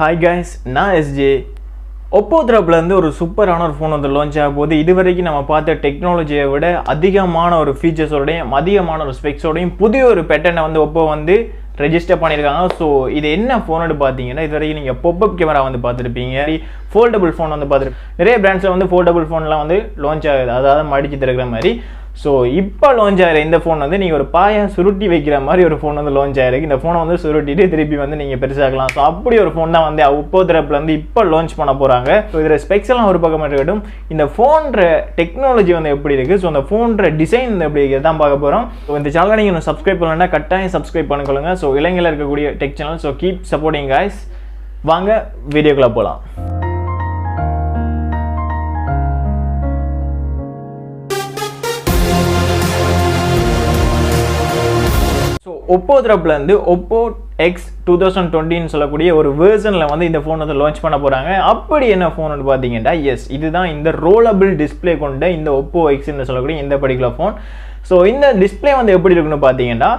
Hi guys, நான் SJ. Oppo தரப்புலேருந்து ஒரு சூப்பரான ஒரு ஃபோன் வந்து லான்ச் ஆக போகுது. இதுவரைக்கும் நம்ம பார்த்த டெக்னாலஜியை விட அதிகமான ஒரு ஃபீச்சர்ஸோடையும் அதிகமான ஒரு ஸ்பெக்ஸோடையும் புதிய ஒரு பேட்டர்னை வந்து Oppo வந்து ரெஜிஸ்டர் பண்ணியிருக்காங்க. ஸோ இது என்ன ஃபோனோடு பார்த்தீங்கன்னா, இது வரைக்கும் நீங்கள் பாப்அப் கேமரா வந்து பார்த்துருப்பீங்க, ஃபோல்டபுள் ஃபோன் வந்து பார்த்துருப்பீங்க. நிறைய பிராண்ட்ஸில் வந்து ஃபோல்டபுள் ஃபோன்லாம் வந்து லான்ச் ஆகுது, அதாவது மடிச்சு திறக்கிற மாதிரி. ஸோ இப்போ லான்ச் ஆகிற இந்த ஃபோன் வந்து நீங்கள் ஒரு பாயை சுருட்டி வைக்கிற மாதிரி ஒரு ஃபோன் வந்து லான்ச் ஆகிருக்கு. இந்த ஃபோனை வந்து சுருட்டிட்டு திருப்பி வந்து நீங்கள் பெருசாகலாம். ஸோ அப்படி ஒரு ஃபோன் தான் வந்து Oppo தரப்புல வந்து இப்போ லான்ச் பண்ண போகிறாங்க. ஸோ இதில் ஸ்பெக்ஸ் எல்லாம் ஒரு பக்கம் இருக்கட்டும், இந்த ஃபோன்ற டெக்னாலஜி வந்து எப்படி இருக்குது, ஸோ அந்த ஃபோன்ற டிசைன் வந்து எப்படி இருக்குது தான் பார்க்க போகிறோம். ஸோ இந்த சேனலை நீங்கள் சப்ஸ்கிரைப் பண்ணலன்னா கட்டாயம் சப்ஸ்கிரைப் பண்ணிக்கொள்ளுங்க. ஸோ இலங்கையில் இருக்கக்கூடிய tech channel. So keep supporting guys. வாங்க வீடியோக்குள்ளே போகலாம். Oppo தரப்புலேருந்து Oppo X 2020 சொல்லக்கூடிய ஒரு வெர்ஷனில் வந்து இந்த ஃபோன் வந்து லான்ச் பண்ண போகிறாங்க. அப்படி என்ன ஃபோன் வந்து பார்த்தீங்கன்னா, எஸ் இதுதான் இந்த ரோலபிள் டிஸ்பிளே கொண்ட இந்த Oppo Xன்னு சொல்லக்கூடிய இந்த பர்டிகுலர் ஃபோன். ஸோ இந்த டிஸ்பிளே வந்து எப்படி இருக்குன்னு பார்த்தீங்கன்னா,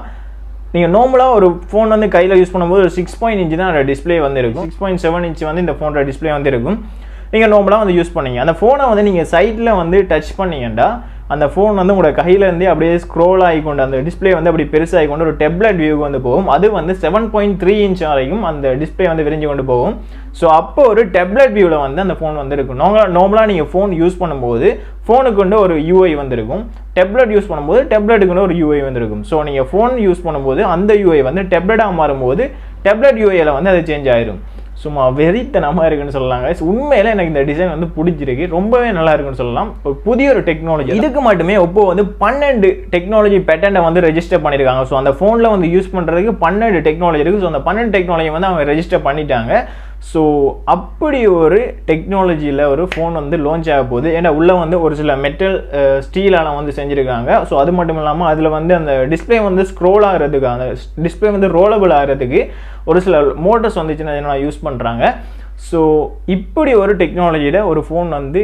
நீங்கள் நார்மலாக ஒரு ஃபோன் வந்து கையில் யூஸ் பண்ணும்போது ஒரு 6.0 இன்ச் தான் டிஸ்பிளே வந்து இருக்கும். 6.7 இன்ச் வந்து இந்த ஃபோனோட டிஸ்பிளே வந்து இருக்கும். நீங்கள் நார்மலாக வந்து யூஸ் பண்ணீங்க, அந்த ஃபோனை வந்து நீங்கள் சைடில் வந்து டச் பண்ணீங்கன்னா அந்த ஃபோன் வந்து உங்களோட கையிலேருந்தே அப்படியே ஸ்க்ரோல் ஆகிக்கொண்டு அந்த டிஸ்பிளே வந்து அப்படி பெருசாகிக்கொண்டு ஒரு டேப்லெட் வியூக்கு வந்து போகும். அது வந்து 7.3 இன்ச் வரைக்கும் அந்த டிஸ்பிளே வந்து விரிஞ்சு கொண்டு போகும். ஸோ அப்போ ஒரு டேப்லெட் வியூவில் வந்து அந்த ஃபோன் வந்து இருக்கும். நார்மலாக நீங்கள் ஃபோன் யூஸ் பண்ணும்போது ஃபோனுக்கு வந்து ஒரு UI வந்து இருக்கும், டேப்லெட் யூஸ் பண்ணும்போது டேப்லெட்டுக்கு ஒரு UI வந்து இருக்கும். ஸோ நீங்கள் ஃபோன் யூஸ் பண்ணும்போது அந்த UI வந்து டேப்லெட்டாக மாறும்போது டேப்லெட் UIயில் வந்து அது சேஞ்ச் ஆயிரும். சும்மா வெறித்தனமாக இருக்குன்னு சொல்லலாங்க. உண்மையில எனக்கு இந்த டிசைன் வந்து பிடிச்சிருக்கு, ரொம்பவே நல்லா இருக்குன்னு சொல்லலாம். ஒரு புதிய ஒரு டெக்னாலஜி. இதுக்கு மட்டுமே Oppo வந்து 12 டெக்னாலஜி பேட்டர்னை வந்து ரெஜிஸ்டர் பண்ணியிருக்காங்க. ஸோ அந்த ஃபோனில் வந்து யூஸ் பண்ணுறதுக்கு 12 டெக்னாலஜி இருக்குது. ஸோ அந்த 12 டெக்னாலஜி வந்து அவங்க ரெஜிஸ்டர் பண்ணிட்டாங்க. ஸோ அப்படி ஒரு டெக்னாலஜியில் ஒரு ஃபோன் வந்து லான்ச் ஆக போகுது. ஏன்னா உள்ளே வந்து ஒரு சில மெட்டல் ஸ்டீலால் வந்து செஞ்சுருக்காங்க. ஸோ அது மட்டும் இல்லாமல் அதில் வந்து அந்த டிஸ்பிளே வந்து ஸ்க்ரோல் ஆகிறதுக்கு, அந்த டிஸ்பிளே வந்து ரோலபிள் ஆகிறதுக்கு ஒரு சில மோட்டர்ஸ் வந்து சின்ன யூஸ் பண்ணுறாங்க. ஸோ இப்படி ஒரு டெக்னாலஜியில் ஒரு ஃபோன் வந்து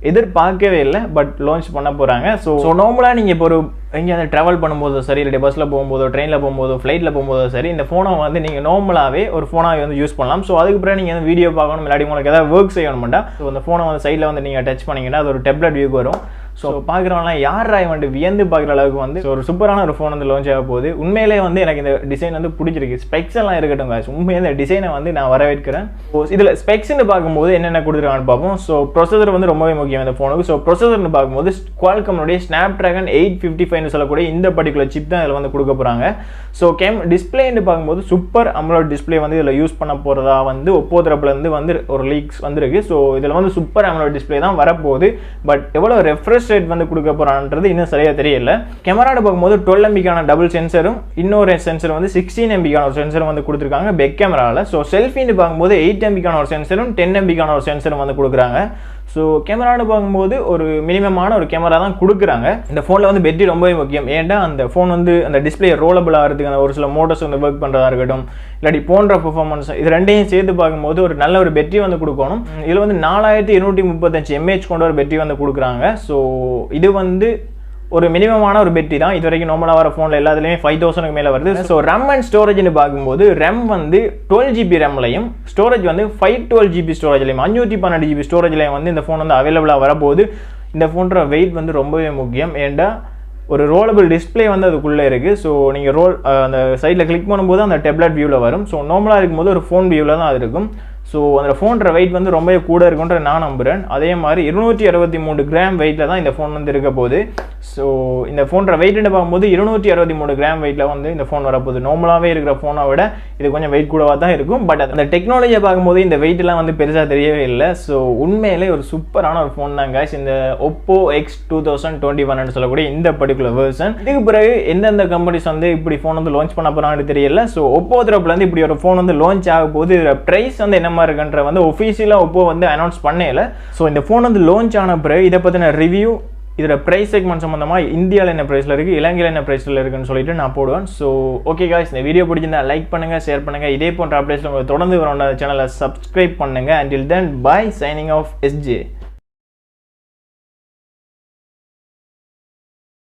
எதிர்பார்க்கவே இல்லை, பட் லான்ச் பண்ண போகிறாங்க. ஸோ நார்மலாக நீங்கள் இப்போ ஒரு எங்கேயாவது ட்ராவல் பண்ணும்போதோ சரி, இல்லை பஸ்ஸில் போகும்போதோ, ட்ரெயினில் போகும்போதோ, ஃப்ளைட்டில் போகும்போதோ சரி, இந்த ஃபோனை வந்து நீங்கள் நார்மலாகவே ஒரு ஃபோனாக வந்து யூஸ் பண்ணலாம். ஸோ அதுக்கு பிறகு நீங்கள் வந்து வீடியோ பார்க்கணும், இல்லாட்டி உங்களுக்கு ஏதாவது ஒர்க் செய்யணும்னா ஸோ அந்த ஃபோனை வந்து சைடில் வந்து நீங்கள் டச் பண்ணிங்கன்னா அது ஒரு டேப்லெட் வியூக்கு வரும். ஸோ பார்க்குறவங்களாம் யாராக வந்துட்டு வியந்து பார்க்குற அளவுக்கு வந்து ஒரு சூப்பரான ஒரு ஃபோன் வந்து லான்ச் ஆக போகுது. உண்மையிலே வந்து எனக்கு இந்த டிசைன் வந்து பிடிச்சிருக்கு. ஸ்பெக்ஸ் எல்லாம் இருக்கட்டும் guys, உண்மையாக இந்த டிசைனை வந்து நான் வரவேற்கிறேன். ஸோ இதில் ஸ்பெக்ஸ்ன்னு பார்க்கும்போது என்னென்ன கொடுத்துருக்காங்கன்னு பார்ப்போம். ஸோ ப்ரொசஸர் வந்து ரொம்பவே முக்கியம் இந்த ஃபோனுக்கு. ஸோ ப்ரொசஸர்னு பார்க்கும்போது Qualcomm-உடைய Snapdragon 855 சொல்லக்கூடிய இந்த பர்டிகுலர் சிப் தான் இதில் வந்து கொடுக்க போகிறாங்க. ஸோ டிஸ்பிளேன்னு பார்க்கும்போது சூப்பர் அமோலட் டிஸ்பிளே வந்து இதில் யூஸ் பண்ண போகிறதா வந்து Oppo தரப்புலேருந்து வந்து ஒரு லீக்ஸ் வந்துருக்கு. ஸோ இதில் வந்து சூப்பர் அமோலட் டிஸ்பிளே தான் வரப்போகுது. பட் எவ்வளோ ரெஃப்ரெஷ் ரேட் வந்து கொடுக்க போகிறான்றது இன்னும் சரியாக தெரியல. கேமரான்னு பார்க்கும்போது 12 MBக்கான டபுள் சென்சரும், இன்னொரு சென்சர் வந்து 16 MBக்கான ஒரு சென்சரும் வந்து கொடுத்துருக்காங்க பேக் கேமராவில். ஸோ செல்ஃபின்னு பார்க்கும்போது 8 MBக்கான ஒரு சென்சரும் 10 MBக்கான ஒரு சென்சரும் வந்து கொடுக்குறாங்க. ஸோ கேமரான்னு பார்க்கும்போது ஒரு மினிமமான ஒரு கேமரா தான் கொடுக்குறாங்க. இந்த ஃபோனில் வந்து பேட்டரி ரொம்பவே முக்கியம். ஏன்னா அந்த ஃபோன் வந்து அந்த டிஸ்பிளே ரோலபிள் ஆகிறதுக்கு அந்த ஒரு சில மோட்டர்ஸ் வந்து ஒர்க் பண்ணுறதா இருக்கட்டும், இல்லாட்டி போன்ற பெர்ஃபார்மன்ஸ், இது ரெண்டையும் சேர்த்து பார்க்கும்போது ஒரு நல்ல ஒரு பேட்டரி வந்து கொடுக்கணும். இதில் வந்து 4235 mAh கொண்ட ஒரு பேட்டரி வந்து கொடுக்குறாங்க. ஸோ இது வந்து ஒரு மினிமமான ஒரு பேட்டரி தான். இது வரைக்கும் நார்மலாக வர ஃபோனில் எல்லாத்துலேயுமே 5000க்கு மேலே வருது. ஸோ RAM அண்ட் ஸ்டோரேஜ்னு பார்க்கும்போது RAM வந்து 12GB RAMலையும், ஸ்டோரேஜ் வந்து 512GB ஸ்டோரேஜ்லையும், 512GB ஸ்டோரேஜ்லையும் வந்து இந்த ஃபோன் வந்து அவைலபிளாக வரப்போகுது. இந்த ஃபோன்ற வெயிட் வந்து ரொம்பவே முக்கியம். ஏன்டா ஒரு ரோலபிள் டிஸ்பிளே வந்து அதுக்குள்ளே இருக்குது. ஸோ நீங்கள் அந்த சைடில் கிளிக் பண்ணும்போது அந்த டேப்லெட் வியூவில் வரும். ஸோ நார்மலாக இருக்கும்போது ஒரு ஃபோன் வியூவில் தான் அது இருக்கும். ஸோ அந்த ஃபோன்ற வெயிட் வந்து ரொம்ப கூட இருக்குன்ற நான் நம்புகிறேன். அதே மாதிரி 263 கிராம் வெயிட்டில் தான் இந்த ஃபோன் வந்து இருக்க போகுது. ஸோ இந்த ஃபோன்ற வெயிட்னு பார்க்கும்போது 263 கிராம் வெயிட்டில் வந்து இந்த ஃபோன் வரப்போகுது. நார்மலாகவே இருக்கிற ஃபோனை விட இது கொஞ்சம் வெயிட் கூடவாக தான் இருக்கும். பட் அந்த டெக்னாலஜியை பார்க்கும்போது இந்த வெயிட்லாம் வந்து பெருசாக தெரியவே இல்லை. ஸோ உண்மையிலே ஒரு சூப்பரான ஒரு ஃபோன் தான் guys இந்த Oppo X 2021 சொல்லக்கூடிய இந்த பர்டிகுலர் வெர்ஷன். இதுக்கு பிறகு எந்தெந்த கம்பெனிஸ் வந்து இப்படி ஃபோன் வந்து லான்ச் பண்ண போகிறாங்கன்னு தெரியல. ஸோ Oppo தரப்புலேருந்து இப்படி ஒரு ஃபோன் வந்து லான்ச் ஆக போகுது. இதில் ப்ரைஸ் வந்து என்ன இருக்குன்ற வந்து ஒஃபிஷியலாக Oppo வந்து அனௌன்ஸ் பண்ணல. ஸோ இந்த ஃபோன் வந்து லான்ச் ஆன பிறகு இதை பற்றின ரிவ்யூ, இதோட ப்ரைஸ் செக்மெண்ட் சம்மந்தமாக இந்தியாவில் என்ன ப்ரைஸில் இருக்குது, இலங்கையில் என்ன ப்ரைஸில் இருக்குன்னு சொல்லிட்டு நான் போடுவேன். ஸோ ஓகே guys, இந்த வீடியோ பிடிச்சிருந்தா லைக் பண்ணுங்கள், ஷேர் பண்ணுங்கள். இதே போன்ற அப்டேட்ஸ் உங்களுக்கு தொடர்ந்து வர சேனலை சப்ஸ்கிரைப் பண்ணுங்கள். Until then, bye, signing off SJ.